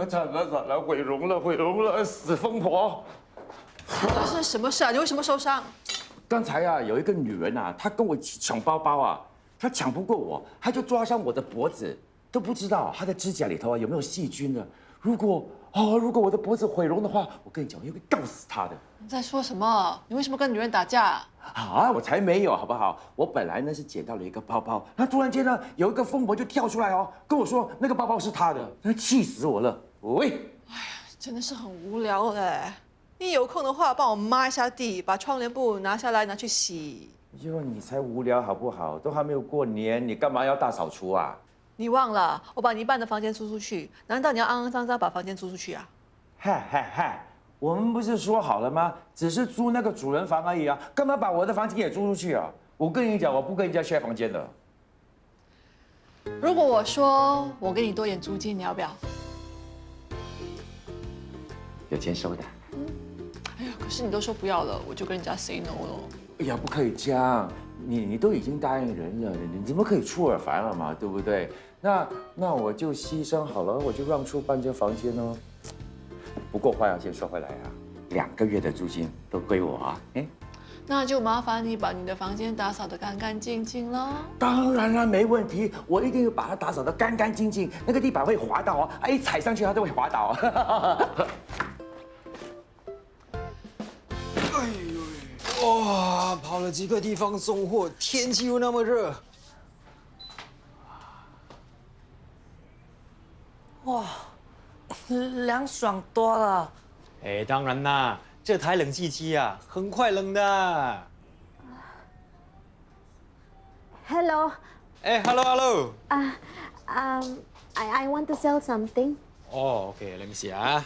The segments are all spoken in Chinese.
惨了惨了，毁容了毁容了，死疯婆！发生什么事啊？你为什么受伤？刚才呀，有一个女人啊，她跟我一起抢包包啊，她抢不过我，她就抓伤我的脖子，都不知道她的指甲里头啊有没有细菌呢。如果我的脖子毁容的话，我跟你讲，我会告死她的。你在说什么？你为什么跟女人打架？啊，我才没有，好不好？我本来呢是捡到了一个包包，那突然间呢有一个疯婆就跳出来哦，跟我说那个包包是她的，那气死我了。喂，真的是很无聊嘞。你有空的话，帮我抹一下地，把窗帘布拿下来拿去洗。哟，你才无聊好不好？都还没有过年，你干嘛要大扫除啊？你忘了，我把你一半的房间租出去，难道你要肮肮脏脏把房间租出去啊？嗨嗨嗨！我们不是说好了吗？只是租那个主人房而已啊，干嘛把我的房间也租出去啊？我跟你讲，我不跟人家 share 房间的。如果我说我给你多点租金，你要不要？有钱收的。哎呀，可是你都说不要了，我就跟人家 say no 了。哎呀，不可以这样，你都已经答应人了，你怎么可以出尔反尔嘛？对不对？那我就牺牲好了，我就让出半间房间哦。不过话要先说回来啊，2个月的租金都归我啊。哎，那就麻烦你把你的房间打扫得干干净净了。当然了，没问题，我一定会把它打扫得干干净净，那个地板会滑倒啊，一踩上去它都会滑倒。哎呦，哇，跑了几个地方送货，天气又那么热。哇，凉爽多了。哎，当然啦，这台冷气机啊，很快冷的。Hello. 哎，hello。I want to sell something. 哦，OK，let me see 啊。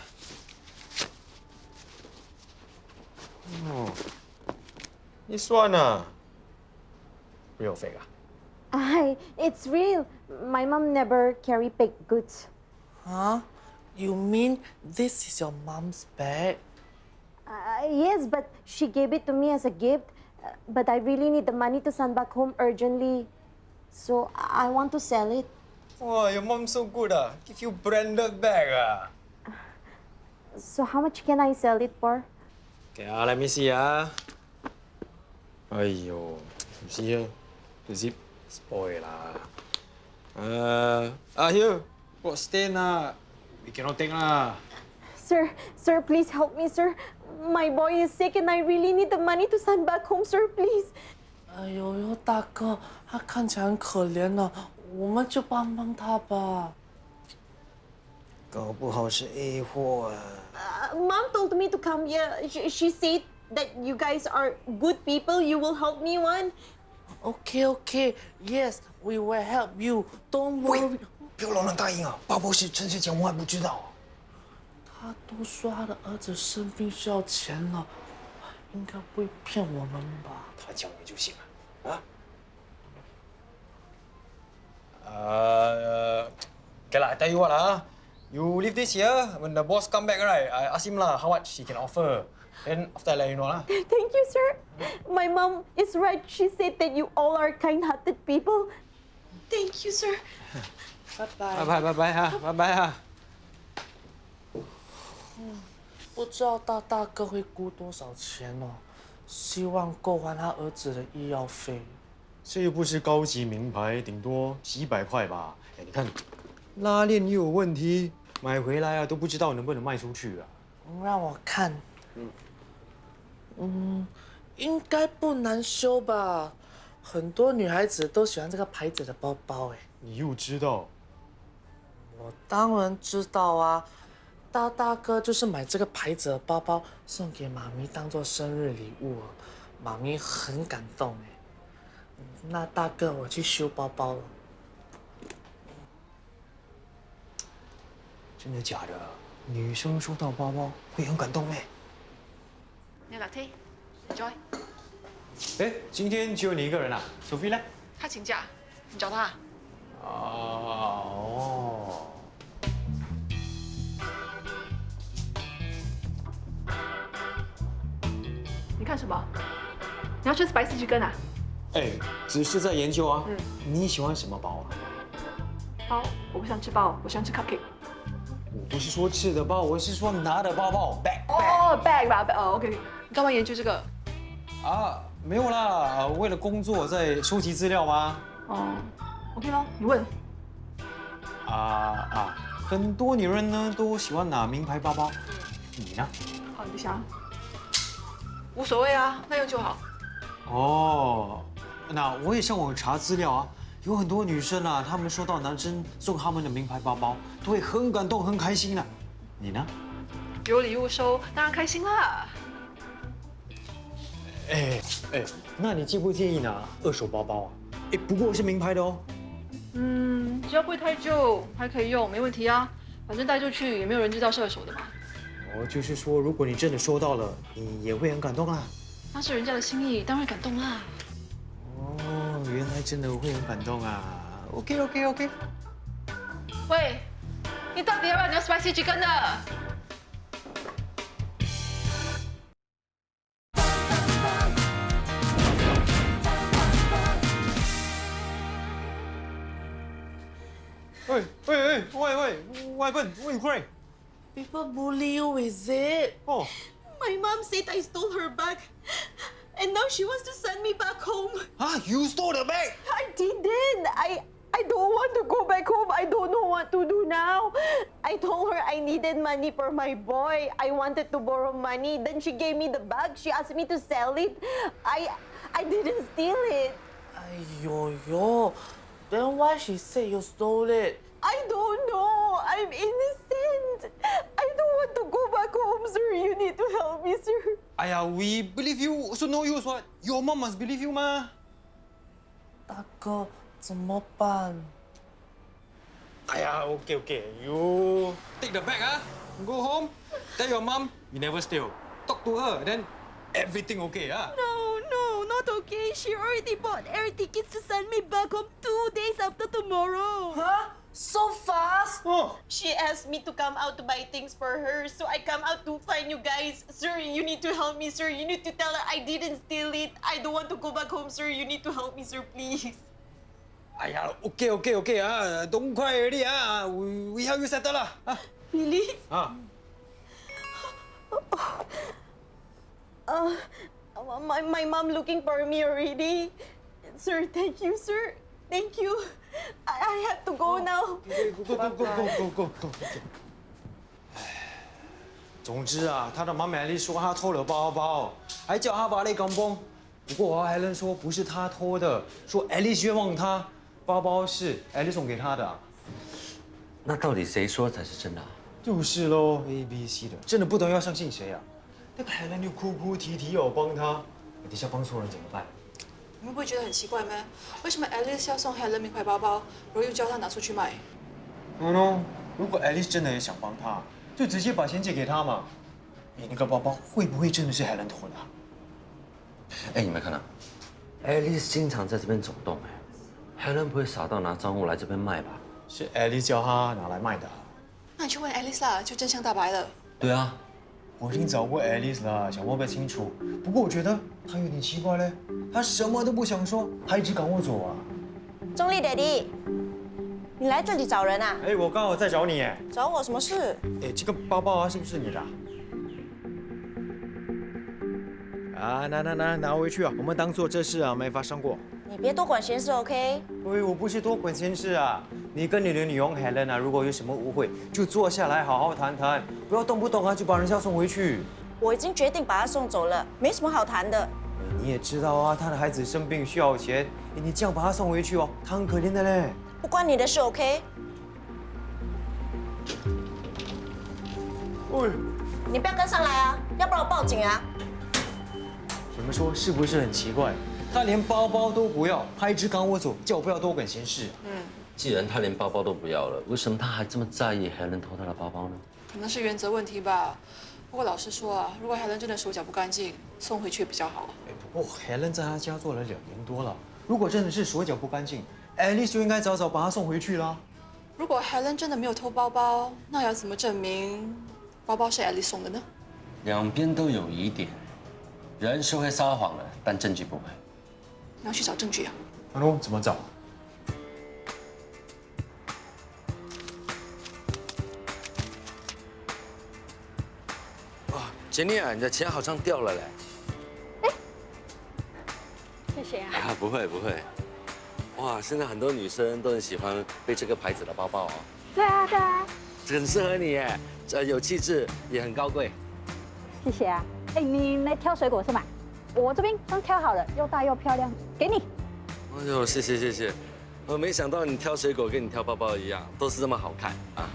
哦，this one 啊，real fake 啊？ It's real. My mom never carry baked goods. Huh? You mean this is your mom's bag? Yes, but she gave it to me as a gift. But I really need the money to send back home urgently. So I want to sell it. Wow, your mom so good ah, give you branded bag ah. So how much can I sell it for? Okay, let me see ah. 哎呦，唔知啊，the zip spoil 啦。here, got stain 啊，we cannot take 啦。Sir, please help me, sir. My boy is sick and I really need the money to send back home, sir, please. 哎呦，大哥，他看起来很可怜呢，我们就帮帮他吧。搞不好是 A 货啊。Mom told me to come here. She said that you guys are good people. You will help me one. Okay, yes, we will help you. Don't worry. 不要乱答应啊！包包是真实钱，我还不知道。他都说他的儿子生病需要钱了，应该不会骗我们吧？他讲你就行了啊。okay 啦，I tell you what 啊，you leave this here. When the boss come back, right? I ask him 啦，how much he can offer. Then after I let you know 啦。Thank you, sir. My mom is right. She said that you all are kind-hearted people. Thank you, sir. 拜拜哈。不知道大哥会估多少钱哦，希望够还他儿子的医药费。这又不是高级名牌，顶多几百块吧。哎，你看，拉链又有问题，买回来啊都不知道能不能卖出去啊。让我看，应该不难修吧？很多女孩子都喜欢这个牌子的包包，哎。你又知道？我当然知道啊，大哥就是买这个牌子的包包送给妈咪当做生日礼物，妈咪很感动哎。那大哥，我去修包包了。真的假的？女生收到包包会很感动哎。你要 latte，Joy。哎，今天只有你一个人啊 ？Sophie 呢？他请假，你找他。哦。你看什么？你要吃 spicy chicken 啊？哎，只是在研究啊。你喜欢什么包啊？包，我不想吃包，我喜欢吃 cupcake。我不是说吃的包，我是说拿的包包 bag。哦，bag 吧，哦，OK，你干嘛研究这个？啊，没有啦，为了工作在收集资料吗？哦，OK 咯，你问。很多女人呢都喜欢拿名牌包包，你呢？好，你想。无所谓啊，那用就好。哦，那我也上网查资料啊，有很多女生啊，她们收到男生送她们的名牌包包，都会很感动、很开心的。你呢？有礼物收，当然开心啦。哎，那你介不介意拿二手包包啊？哎，不过是名牌的哦。只要不会太旧，还可以用，没问题啊。反正带出去也没有人知道是二手的嘛。哦，就是说，如果你真的收到了，你也会很感动啊。那是人家的心意，当然感动啦。哦，原来真的会很感动啊。OK。喂，你到底要不要你要 spicy chicken 的？喂，what happened? Why you cry? People bully you, is it? Oh, My mom said I stole her bag, and now she wants to send me back home. you stole the bag? I didn't. I don't want to go back home. I don't know what to do now. I told her I needed money for my boy. I wanted to borrow money. Then she gave me the bag. She asked me to sell it. I didn't steal it. Yo. Then why she said you stole it? I don't know. I'm innocent. I don't want to go back home, sir. You need to help me, sir. We believe you, so no use what? Your mom must believe you 嘛。大哥，怎么办？ Okay. You take the bag, go home, tell your mom you never steal. Talk to her, then everything okay, No, not okay. She already bought air tickets to send me back home 2 days after tomorrow. Huh? So fast? Oh, She asked me to come out to buy things for her, so I come out to find you guys. Sir, you need to help me, sir. You need to tell her I didn't steal it. I don't want to go back home, sir. You need to help me, sir, please. okay, don't cry already, we help you settle lah. Really? My mom looking for me already. Sir, thank you, sir. Thank you. I have to go now. Go. 总之啊，他的妈咪丽说他偷了包包，还叫他把那港崩。不过我还能说不是他偷的，说艾丽冤枉他，包包是艾丽送给他的。那到底谁说才是真的啊？就是喽，A B C 的，真的不懂要相信谁啊？那个海伦就哭哭啼啼要帮他，等下帮错人怎么办？你们不会觉得很奇怪吗？为什么 Alice 要送 Helen 名牌包包，然后又叫她拿出去卖？如果 Alice 真的也想帮他，就直接把钱借给他嘛。那个包包会不会真的是海伦偷的？哎，你没看到？Alice 经常在这边走动，Helen 不会傻到拿赃物来这边卖吧？是 Alice 叫他拿来卖的。那你去问 Alice 啦，就真相大白了。对啊，我已经找过 Alice 了，想问个清楚。不过我觉得她有点奇怪嘞，她什么都不想说，还一直赶我走啊。钟丽 Daddy，你来这里找人啊？哎，我刚好在找你哎。找我什么事？哎，这个包包啊，是不是你的？拿回去啊！我们当做这事啊没发生过。你别多管闲事 ，OK？喂，我不是多管闲事啊。你跟你的女佣 Helen 啊，如果有什么误会，就坐下来好好谈谈，不要动不动啊就把人家送回去。我已经决定把他送走了，没什么好谈的。你也知道啊，他的孩子生病需要钱，你这样把他送回去哦，他很可怜的嘞。不关你的事 ，OK？喂，你不要跟上来啊，要不然我报警啊！你们说是不是很奇怪？他连包包都不要，还一直赶我走，叫我不要多管闲事。既然他连包包都不要了，为什么他还这么在意 Helen 偷他的包包呢？可能是原则问题吧。不过老实说啊，如果 Helen 真的手脚不干净，送回去比较好。不过 Helen 在他家做了2年多了，如果真的是手脚不干净，Alice 就应该早早把他送回去啦。如果 Helen 真的没有偷包包，那要怎么证明包包是 Alice 送的呢？两边都有疑点，人是会撒谎的，但证据不会。你要去找证据啊。怎么找？杰尼啊，你的钱好像掉了嘞。谢谢啊。啊，不会不会。哇，现在很多女生都很喜欢背这个牌子的包包哦。对啊，对啊。很适合你耶，有气质，也很高贵。谢谢啊。哎，你来挑水果是吗？我这边刚挑好了，又大又漂亮，给你。哎呦，谢谢谢谢。我没想到你挑水果跟你挑包包一样，都是这么好看啊。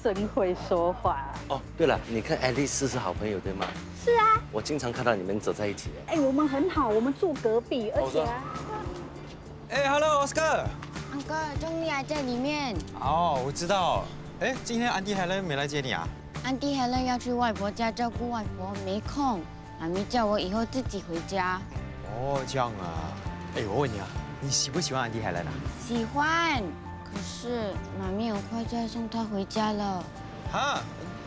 真会说话。哦，对了，你跟爱丽丝是好朋友对吗？是啊。我经常看到你们走在一起。哎，我们很好，我们住隔壁，而且啊。哎，Hello，Oscar。安哥，钟丽还在里面。哦，我知道。哎，今天安迪海伦没来接你啊？安迪海伦要去外婆家照顾外婆，没空。妈咪叫我以后自己回家。哦，这样啊。哎，我问你啊，你喜不喜欢安迪海伦啊？喜欢，可是妈咪很快就要送她回家了。哈？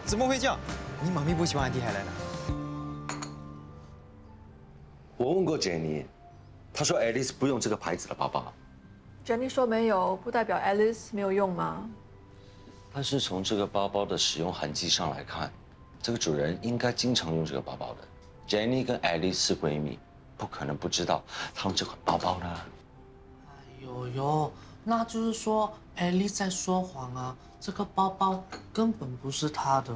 怎么会这样？你妈咪不喜欢安迪海伦啊？我问过杰尼，她说爱丽丝不用这个牌子的包包。Jenny 说没有，不代表 Alice 没有用吗？但是从这个包包的使用痕迹上来看，这个主人应该经常用这个包包的。Jenny 跟爱丽丝是闺蜜，不可能不知道她用这款包包的。哎呦呦，那就是说艾丽在说谎啊！这个包包根本不是她的。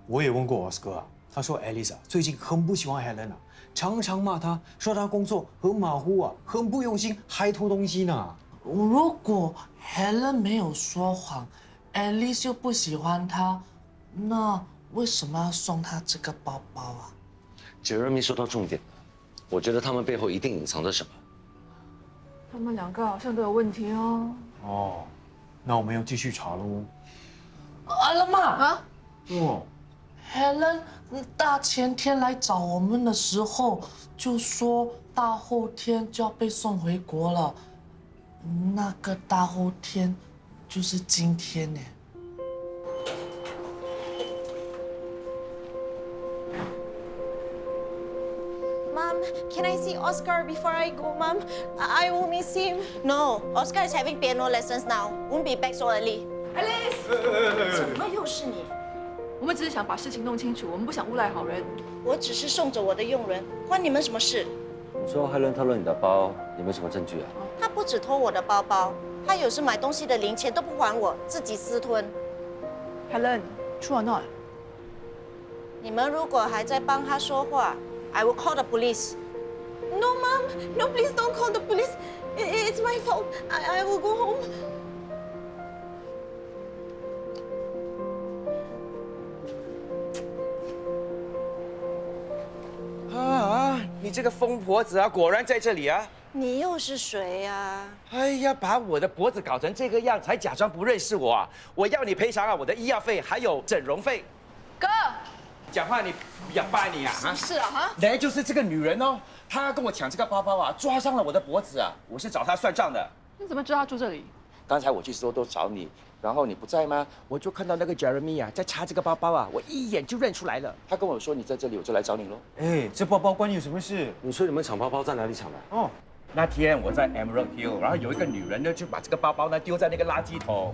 我也问过 Oscar 啊，他说 Alice 最近很不喜欢 Helen 啊，常常骂她，说她工作很马虎啊，很不用心，还偷东西呢。如果 Helen 没有说谎，Alice 又不喜欢她，那为什么要送她这个包包啊Jeremy 说到重点了，我觉得他们背后一定隐藏着什么。他们两个好像都有问题哦。哦，那我们要继续查喽。阿拉妈啊哦， ，Helen 大前天来找我们的时候就说大后天就要被送回国了，那个大后天就是今天呢。Mom, can I see Oscar before I go, Mom? I will miss him. No, Oscar is having piano lessons now. Won't be back so early. Alice，怎么又是你？我们只是想把事情弄清楚，我们不想诬赖好人。我只是送着我的佣人，关你们什么事？你说海伦偷了你的包，有没有什么证据啊？他不止偷我的包包，他有时买东西的零钱都不还我，自己私吞。 Helen，true or not？ 你们如果还在帮他说话 ，I will call the police. No, Mom. No, please don't call the police. It's my fault. I will go home. 啊，你这个疯婆子啊，果然在这里啊！你又是谁呀？哎呀，把我的脖子搞成这个样，才假装不认识我啊！我要你赔偿啊，我的医药费还有整容费。哥，讲话你比较霸你啊！什么事啊？哈？来就是这个女人哦，她跟我抢这个包包啊，抓伤了我的脖子啊，我是找她算账的。你怎么知道他住这里？刚才我去说都找你，然后你不在吗？我就看到那个 Jeremy 啊，在查这个包包啊，我一眼就认出来了。他跟我说你在这里，我就来找你喽。哎，这包包关你有什么事？你说你们抢包包在哪里抢的？哦，那天我在 Emerald Hill， 然后有一个女人呢，就把这个包包呢丢在那个垃圾桶。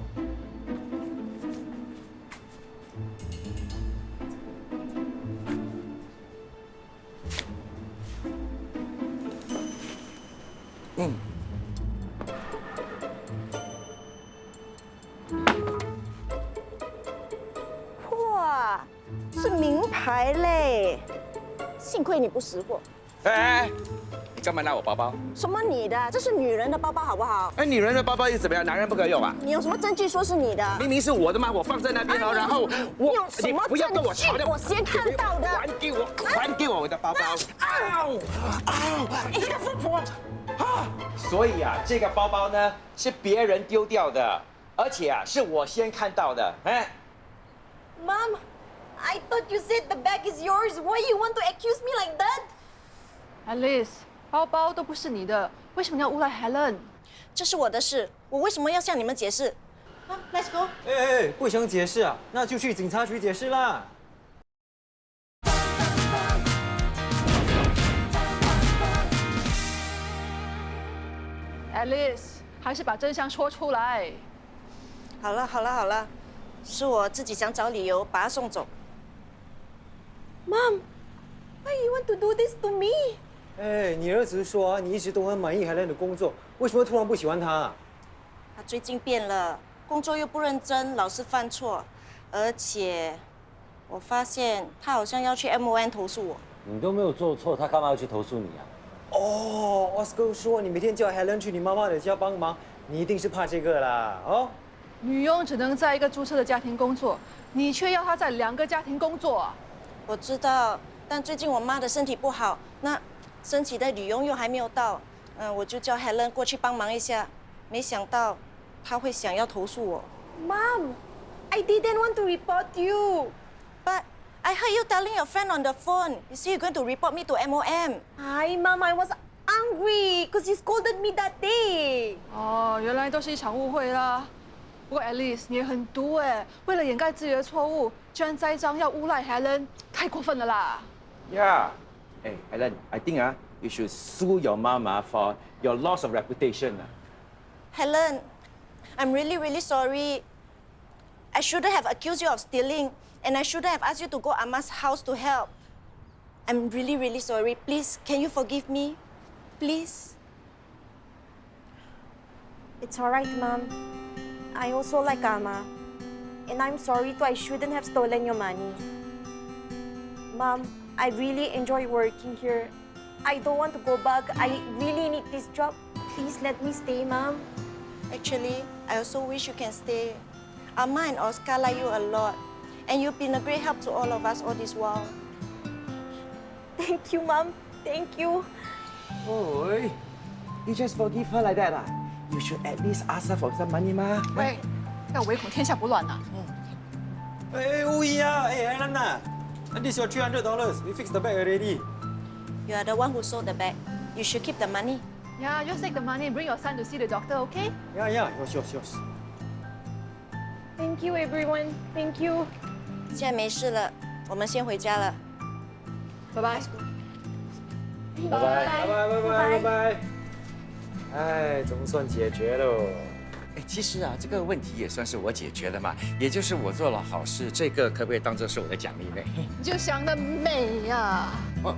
哇，是名牌嘞！幸亏你不识货。哎，你干嘛拿我包包？什么你的？这是女人的包包，好不好？哎，女人的包包又怎么样？男人不可以用啊？你有什么证据说是你的？明明是我的嘛，我放在那边哦，然后你有什么不要跟我吵证据我先看到的还给我我的包包！你这个疯婆！啊！所以啊，这个包包呢是别人丢掉的，而且啊是我先看到的。哎， Mom, I thought you said the bag is yours. Why you want to accuse me like that? Alice， 包包都不是你的，为什么你要诬赖 Helen？ 这是我的事，我为什么要向你们解释？Let's go. 哎，不想解释啊，那就去警察局解释啦。Alice， 还是把真相说出来。好了，是我自己想找理由把他送走。Mom, Why you want to do this to me? 哎，你儿子说啊，你一直都很满意Helen的工作，为什么突然不喜欢他？他最近变了，工作又不认真，老是犯错，而且我发现他好像要去 MON 投诉我。你都没有做错，他干嘛要去投诉你啊？哦，Oscar 说你每天叫 Helen 去你妈妈的家帮忙，你一定是怕这个啦，哦？女佣只能在一个注册的家庭工作，你却要她在2个家庭工作啊！我知道，但最近我妈的身体不好，那申请的女佣又还没有到，我就叫 Helen 过去帮忙一下，没想到她会想要投诉我。Mom, I didn't want to report you, but I heard you telling your friend on the phone. You say you're going to report me to MOM. Hi, Mom, I was angry because you scolded me that day. 哦，原来都是一场误会啦。不过 Alice 你也很毒哎，为了掩盖自己的错误，居然栽赃要诬赖 Helen， 太过分了啦！ Yeah. Hey, Helen, I think you should sue your mama for your loss of reputation. Helen, I'm really, really sorry. I shouldn't have accused you of stealing, and I shouldn't have asked you to go Amma's house to help. I'm really, really sorry. Please, can you forgive me? Please. It's all right, Mom. I also like Amma. And I'm sorry too, I shouldn't have stolen your money. Mom, I really enjoy working here. I don't want to go back. I really need this job. Please let me stay, Mom. Actually, I also wish you can stay. Amma and Oscar like you a lot. And you've been a great help to all of us all this while. Thank you, Mom. Thank you. Oi, you just forgive her like that? You should at least ask her for some money, ma. 喂，要唯恐天下不乱呐！哎，无疑啊，哎，Helen 呐，and this your $300. We fixed the bag already. You are the one who sold the bag. You should keep the money. Yeah, just take the money and bring your son to see the doctor, okay? Yeah, yours. Thank you, everyone. Thank you. 现在没事了，我们先回家了。拜拜。拜拜。哎，总算解决喽。哎，其实这个问题也算是我解决的嘛，也就是我做了好事，这个可不可以当做是我的奖励呢？你就想得美呀！哦，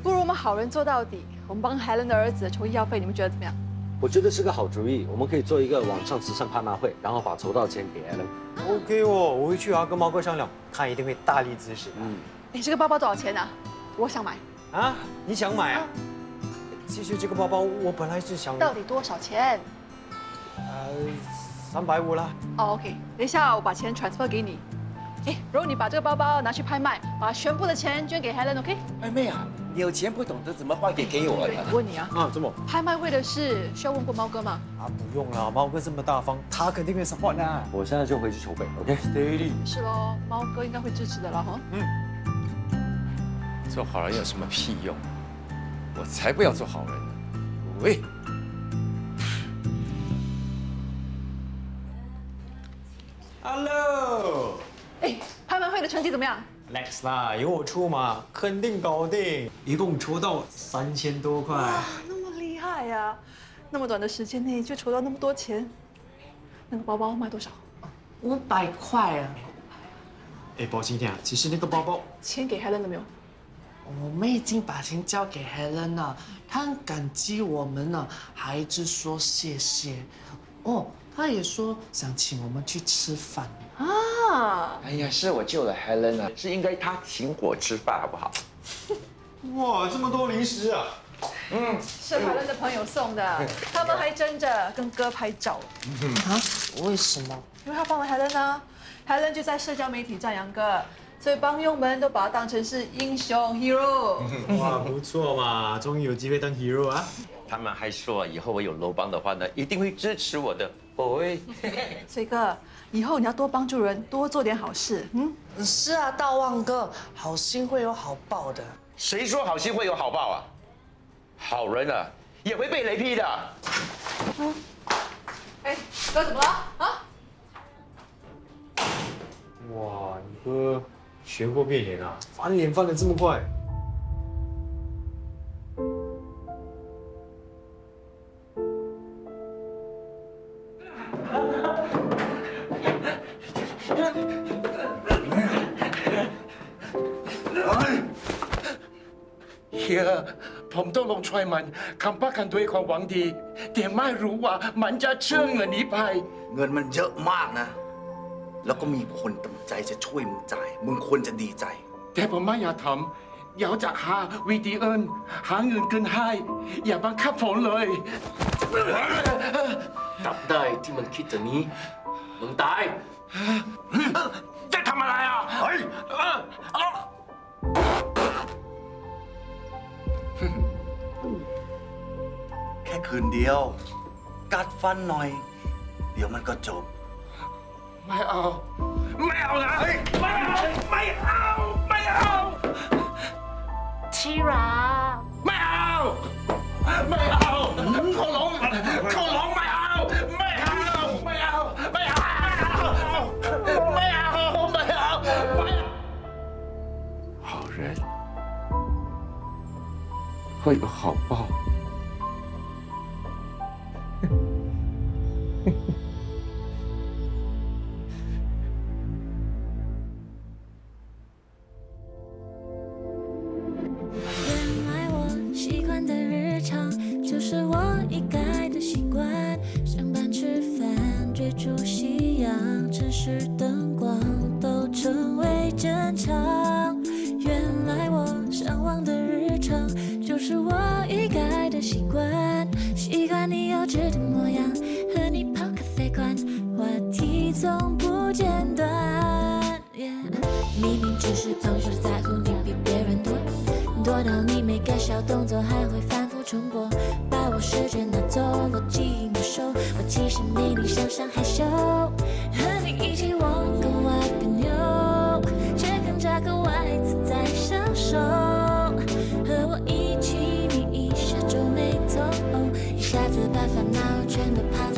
不如我们好人做到底，我们帮 Helen 的儿子筹医药费，你们觉得怎么样？我觉得是个好主意，我们可以做一个网上慈善拍卖会，然后把筹到钱给 Helen。OK 哦，我回去跟毛哥商量，他一定会大力支持的。哎，这个包包多少钱啊？我想买。啊，你想买啊？其实这个包包我本来是想，到底多少钱350啦。哦 ，OK， 等一下我把钱 transfer 给你。哎，如果你把这个包包拿去拍卖，把全部的钱捐给 Helen，OK？ 哎妹啊，你有钱不懂得怎么花给我对，的。我问你啊，怎么？拍卖会的事需要问过猫哥吗？不用了，毛哥这么大方，他肯定会 support 的。我现在就回去筹备 ，OK？Steady。是喽，猫哥应该会支持的了哈。做好人有什么屁用？我才不要做好人呢！喂。Hello。哎，拍卖会的成绩怎么样？ Next 啦，由我出嘛，肯定搞定。一共筹到3000多块。哇，那么厉害呀！那么短的时间内就筹到那么多钱，那个包包卖多少？500块啊！哎，宝今天其实那个包包钱给 Helen 了没有？我们已经把钱交给 Helen 了，她很感激我们呢，还一直说谢谢。哦，她也说想请我们去吃饭。啊！哎呀，是我救了 Helen 啊，是应该她请我吃饭好不好？哇，这么多零食啊！是 Helen 的朋友送的，他们还争着跟哥拍照。啊？为什么？因为他帮了 Helen 啊 ，Helen 就在社交媒体赞扬哥，所以帮佣们都把他当成是英雄 hero。哇，不错嘛，终于有机会当 hero 啊！他们还说以后我有楼帮的话呢，一定会支持我的。喂，所以哥，以后你要多帮助人，多做点好事。是啊，大旺哥，好心会有好报的。谁说好心会有好报啊？好人啊，也会被雷劈的。哎，哥怎么了？啊？哇，你哥学过变脸啊，翻脸翻得这么快。ผมต้องลงช่วยมันคำประกันด้วยความหวังดีแต่ไม่รู้ว่ามันจะเชื่อเงินนี้ไป เงินมันเยอะมากนะ แล้วก็มีคนตั้งใจจะช่วยมึงจ่าย มึงควรจะดีใจ แต่ผมไม่อยากทำอยากจะหาวิธีอื่นหาเงินเกินให้ อย่าบังคับผมเลย จับได้ที่มันคิดจะหนี้มึงตาย จะทำอะไรอ่ะเฮ้ย แค่คืนเดียว กัดฟันหน่อย เดี๋ยวมันก็จบ ไม่เอา ไม่เอานะไม่เอา ไม่เอา ไม่เอา ที่รัก ไม่เอา ไม่เอาเขาร้องไม่เอา ไม่เอา ไม่เอา ไม่เอา ไม่เอา ไม่เอา 好人会有好报。原来我习惯的日常，就是我已改的习惯。上班、吃饭、追逐夕阳，城市灯光都成为正常。原来我向往的日常，就是我已改的习惯。习惯你幼稚的模样，和你泡咖啡馆，话题从不间断。明明只是朋友的在乎你比别人多，多到你每个小动作还会反复重播，把我视觉拿走，逻辑没收。我其实没你想象害羞，和你一起我更外别扭，却更加格外自在享受。和我一起，你一下皱眉头，一下子把烦恼全都抛。